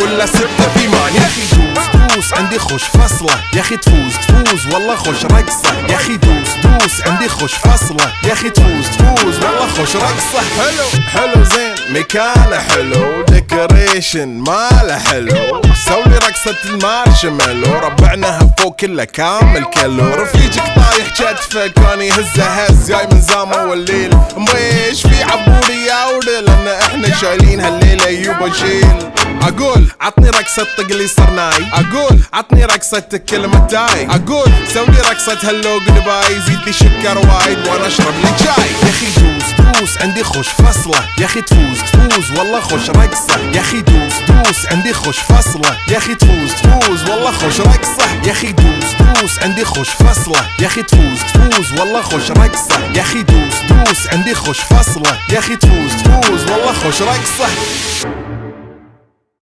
ولا 6 في مان. يا اخي دوس عندي خوش فصلة، يا اخي تفوز والله خوش رقصة. يا اخي دوس عندي خوش فصلة، يا اخي تفوز والله خوش رقصة. حلو زين مكانه حلو، ديكوريشن ماله حلو، سوي رقصة المارشميلو، ربعناها فوق كله كامل كيلو. رفيجك طايح كتفك كان يهزه هز، جاي من زامه والليل مويش في عبوري يا ودل، لان احنا شايلين هالليلة يوبا شيل. اقول عطني رقصة طقلي صرناي، اقول عطني رقصة كلمة تاي، اقول سوي رقصة هلو جودباي، زيد لي شكر وايد وانا اشرب لي جاي. يا اخي دوس عندي خوش فصلة، يا اخي تفوز والله خوش رقصة. يا اخي دوس عندي خوش فصلة، يا اخي تفوز والله خوش رقصة. يا اخي دوس عندي خوش فصلة، يا اخي تفوز والله خوش رقصة. يا اخي دوس عندي خوش فصلة، يا اخي تفوز والله خوش رقصة.